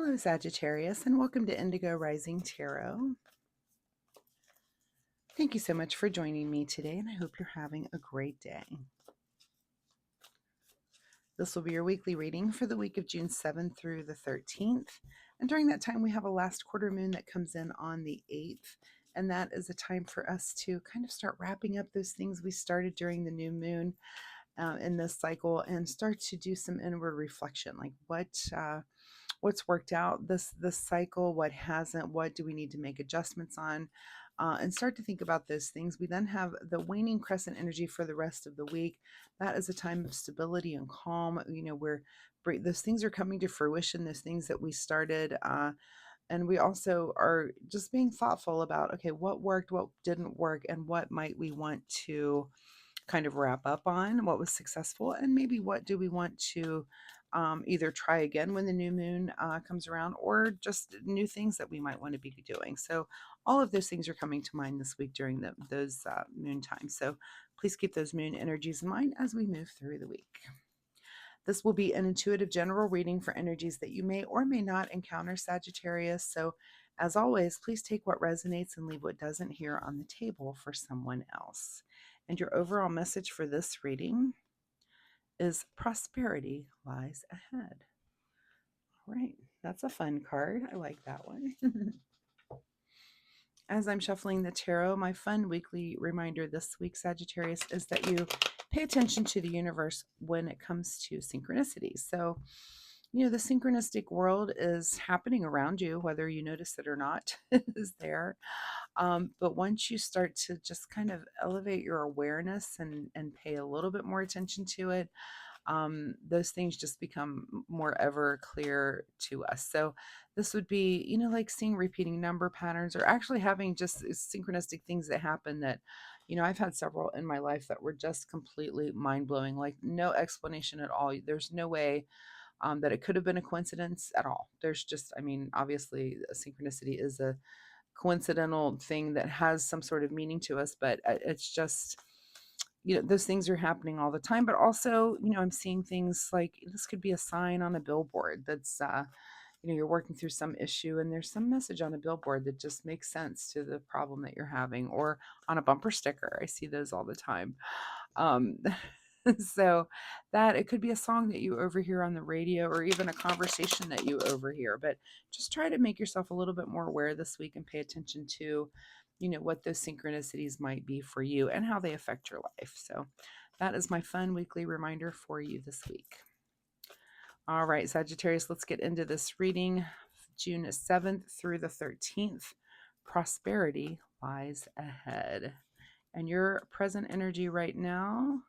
Hello, Sagittarius, and welcome to Indigo Rising Tarot. Thank you so much for joining me today, and I hope you're having a great day. This will be your weekly reading for the week of June 7th through the 13th. And during that time, we have a last quarter moon that comes in on the 8th. And that is a time for us to kind of start wrapping up those things we started during the new moon in this cycle and start to do some inward reflection, like what's worked out this cycle, what hasn't, what do we need to make adjustments on, and start to think about those things. We then have the waning crescent energy for the rest of the week. That is a time of stability and calm, where those things are coming to fruition, those things that we started, and we also are just being thoughtful about, okay, what worked, what didn't work, and what might we want to kind of wrap up on, what was successful, and maybe what do we want to either try again when the new moon comes around, or just new things that we might want to be doing. So all of those things are coming to mind this week during those moon times. So please keep those moon energies in mind as we move through the week. This will be an intuitive general reading for energies that you may or may not encounter, Sagittarius. So as always, please take what resonates and leave what doesn't here on the table for someone else. And your overall message for this reading is prosperity lies ahead. All right, that's a fun card. I like that one. As I'm shuffling the tarot, my fun weekly reminder this week, Sagittarius, is that you pay attention to the universe when it comes to synchronicity. So, the synchronistic world is happening around you, whether you notice it or not, it is there. But once you start to just kind of elevate your awareness and pay a little bit more attention to it, those things just become more ever clear to us. So this would be, like seeing repeating number patterns, or actually having just synchronistic things that happen that, I've had several in my life that were just completely mind blowing, like no explanation at all. There's no way that it could have been a coincidence at all. There's just, obviously, a synchronicity is a coincidental thing that has some sort of meaning to us, but it's just, those things are happening all the time. But also, I'm seeing things like this could be a sign on a billboard that's, you're working through some issue and there's some message on a billboard that just makes sense to the problem that you're having, or on a bumper sticker. I see those all the time. Um, so that it could be a song that you overhear on the radio, or even a conversation that you overhear. But just try to make yourself a little bit more aware this week and pay attention to, what those synchronicities might be for you and how they affect your life. So that is my fun weekly reminder for you this week. All right, Sagittarius, let's get into this reading. June 7th through the 13th. Prosperity lies ahead. And your present energy right now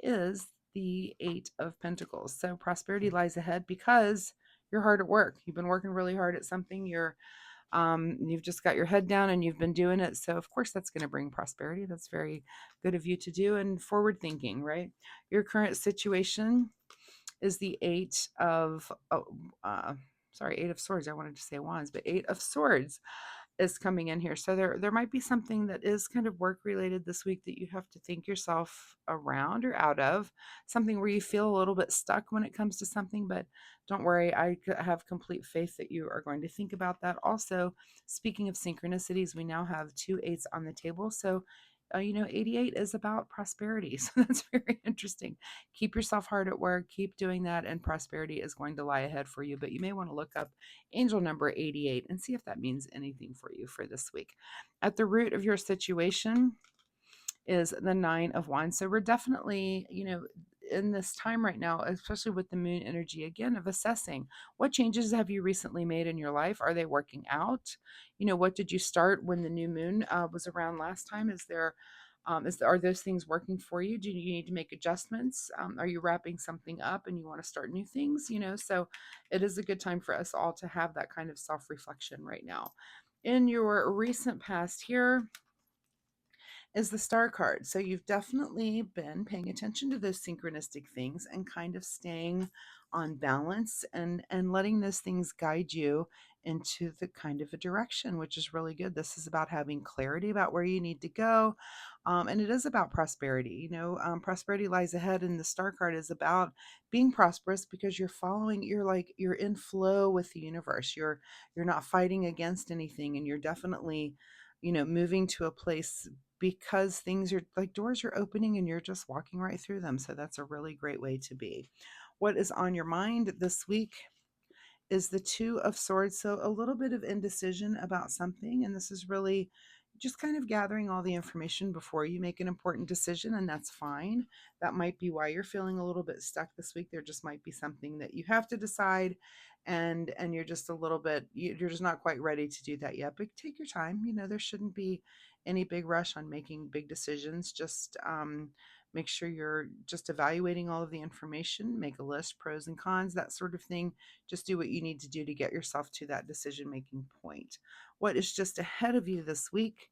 is the 8 of Pentacles. So prosperity lies ahead because you're hard at work. You've been working really hard at something. You've just got your head down and you've been doing it. So of course that's going to bring prosperity. That's very good of you to do, and forward thinking, right? Your current situation is the 8 of Swords. I wanted to say Wands, but 8 of Swords is coming in here. So there might be something that is kind of work related this week that you have to think yourself around or out of, something where you feel a little bit stuck when it comes to something. But don't worry, I have complete faith that you are going to think about that. Also, speaking of synchronicities, we now have 2 8s on the table. So 88 is about prosperity. So that's very interesting. Keep yourself hard at work, keep doing that, and prosperity is going to lie ahead for you. But you may want to look up angel number 88 and see if that means anything for you for this week. At the root of your situation is the 9 of Wands. So we're definitely, in this time right now, especially with the moon energy again, of assessing what changes have you recently made in your life. Are they working out? What did you start when the new moon was around last time? Are those things working for you? Do you need to make adjustments? Are you wrapping something up and you want to start new things? So it is a good time for us all to have that kind of self-reflection right now. In your recent past here is the Star card. So you've definitely been paying attention to those synchronistic things and kind of staying on balance, and letting those things guide you into the kind of a direction, which is really good. This is about having clarity about where you need to go. And it is about prosperity. Prosperity lies ahead, and the star card is about being prosperous because you're in flow with the universe. You're not fighting against anything, and you're definitely, moving to a place because things are like doors are opening and you're just walking right through them. So that's a really great way to be. What is on your mind this week is the Two of Swords. So a little bit of indecision about something. And this is really just kind of gathering all the information before you make an important decision. And that's fine. That might be why you're feeling a little bit stuck this week. There just might be something that you have to decide. And you're just a little bit, you're just not quite ready to do that yet. But take your time. There shouldn't be any big rush on making big decisions. Just make sure you're just evaluating all of the information, make a list, pros and cons, that sort of thing. Just do what you need to do to get yourself to that decision making point. What is just ahead of you this week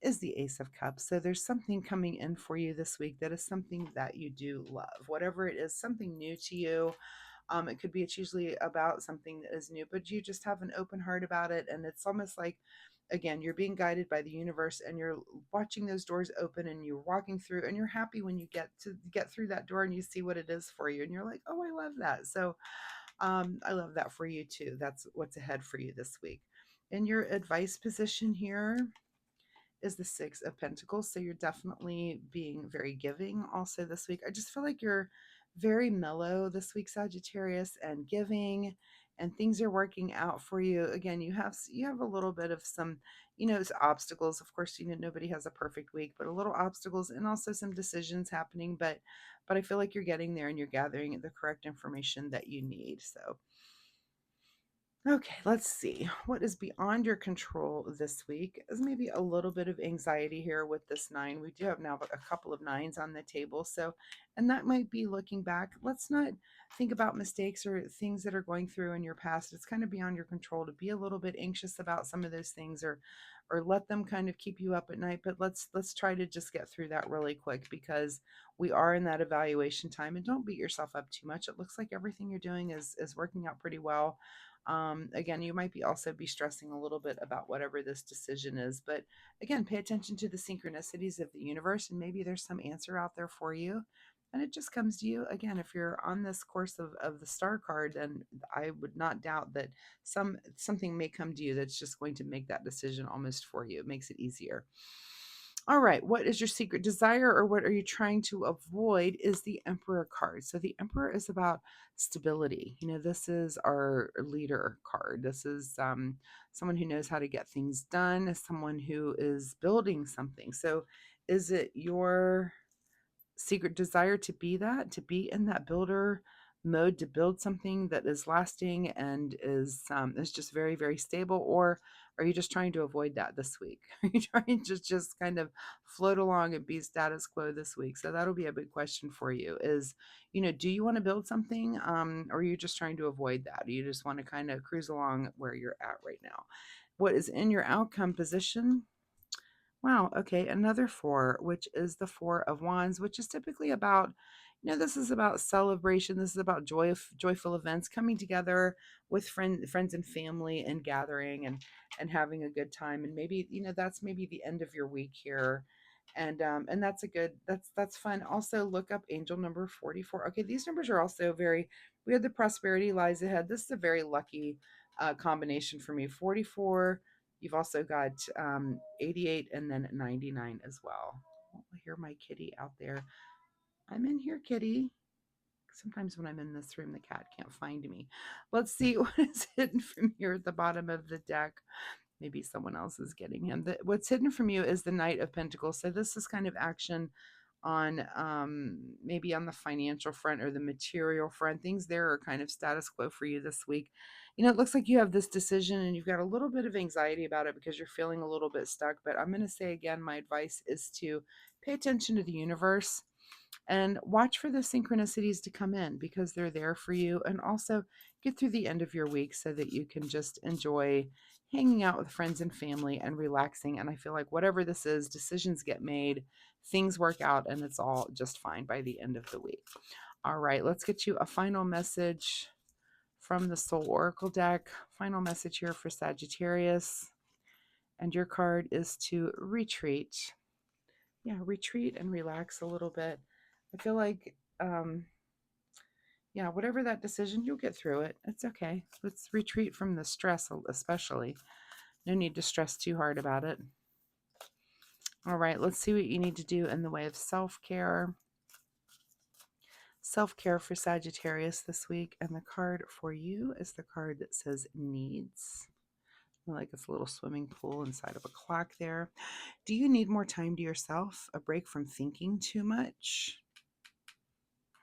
is the Ace of Cups. So there's something coming in for you this week that is something that you do love. Whatever it is, something new to you. It could be, it's usually about something that is new, but you just have an open heart about it. And it's almost like, again, you're being guided by the universe and you're watching those doors open and you're walking through and you're happy when you get through that door and you see what it is for you. And you're like, oh, I love that. So I love that for you too. That's what's ahead for you this week. In your advice position here is the Six of Pentacles. So you're definitely being very giving also this week. I just feel like you're very mellow this week, Sagittarius, and giving, and things are working out for you. Again, you have a little bit of some, obstacles. Of course, nobody has a perfect week, but a little obstacles and also some decisions happening. But I feel like you're getting there and you're gathering the correct information that you need. So okay, let's see. What is beyond your control this week is maybe a little bit of anxiety here with this nine. We do have now a couple of nines on the table. So, and that might be looking back. Let's not think about mistakes or things that are going through in your past. It's kind of beyond your control to be a little bit anxious about some of those things, or let them kind of keep you up at night. But let's try to just get through that really quick because we are in that evaluation time, and don't beat yourself up too much. It looks like everything you're doing is working out pretty well. Again, you might be also be stressing a little bit about whatever this decision is, but again, pay attention to the synchronicities of the universe, and maybe there's some answer out there for you. And it just comes to you. Again, if you're on this course of the star card, then I would not doubt that something may come to you that's just going to make that decision almost for you. It makes it easier. All right, what is your secret desire, or what are you trying to avoid? Is the Emperor card. So the Emperor is about stability. This is our leader card. This is someone who knows how to get things done, someone who is building something. So is it your secret desire to be in that builder mode, to build something that is lasting and is just very, very stable? Or are you just trying to avoid that this week? Are you trying to just kind of float along and be status quo this week? So that'll be a big question for you is, do you want to build something? Or are you just trying to avoid that? Do you just want to kind of cruise along where you're at right now? What is in your outcome position? Wow. Okay. Another four, which is the Four of Wands, which is typically about, this is about celebration. This is about joyful events, coming together with friends and family and gathering and having a good time. And maybe, that's maybe the end of your week here. And that's that's fun. Also look up angel number 44. Okay. These numbers are also we had the prosperity lies ahead. This is a very lucky combination for me. 44. You've also got 88 and then 99 as well. Oh, I hear my kitty out there. I'm in here, kitty. Sometimes when I'm in this room, the cat can't find me. Let's see what is hidden from here at the bottom of the deck. Maybe someone else is getting him. What's hidden from you is the Knight of Pentacles. So this is kind of action on maybe on the financial front or the material front. Things there are kind of status quo for you this week. It looks like you have this decision and you've got a little bit of anxiety about it because you're feeling a little bit stuck. But I'm going to say again, my advice is to pay attention to the universe and watch for the synchronicities to come in because they're there for you. And also get through the end of your week so that you can just enjoy hanging out with friends and family and relaxing. And I feel like whatever this is, decisions get made, things work out, and it's all just fine by the end of the week. All right, let's get you a final message from the Soul Oracle deck. Final message here for Sagittarius. And your card is to retreat. Yeah, retreat and relax a little bit. I feel like, yeah, whatever that decision, you'll get through it. It's okay. Let's retreat from the stress, especially. No need to stress too hard about it. All right, let's see what you need to do in the way of self-care. Self-care for Sagittarius this week. And the card for you is the card that says needs. Like it's a little swimming pool inside of a clock there. Do you need more time to yourself? A break from thinking too much?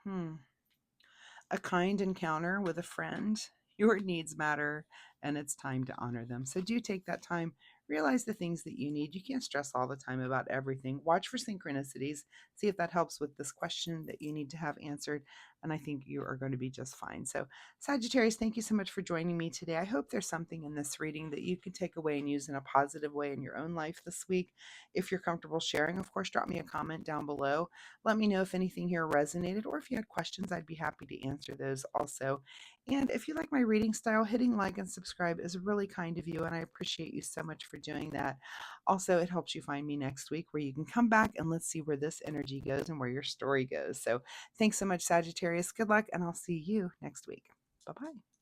A kind encounter with a friend? Your needs matter, and it's time to honor them. So do take that time. Realize the things that you need. You can't stress all the time about everything. Watch for synchronicities. See if that helps with this question that you need to have answered. And I think you are going to be just fine. So Sagittarius, thank you so much for joining me today. I hope there's something in this reading that you can take away and use in a positive way in your own life this week. If you're comfortable sharing, of course, drop me a comment down below. Let me know if anything here resonated, or if you had questions, I'd be happy to answer those also. And if you like my reading style, hitting like and subscribe is really kind of you, and I appreciate you so much for doing that. Also, it helps you find me next week, where you can come back and let's see where this energy goes and where your story goes. So thanks so much, Sagittarius. Good luck, and I'll see you next week. Bye-bye.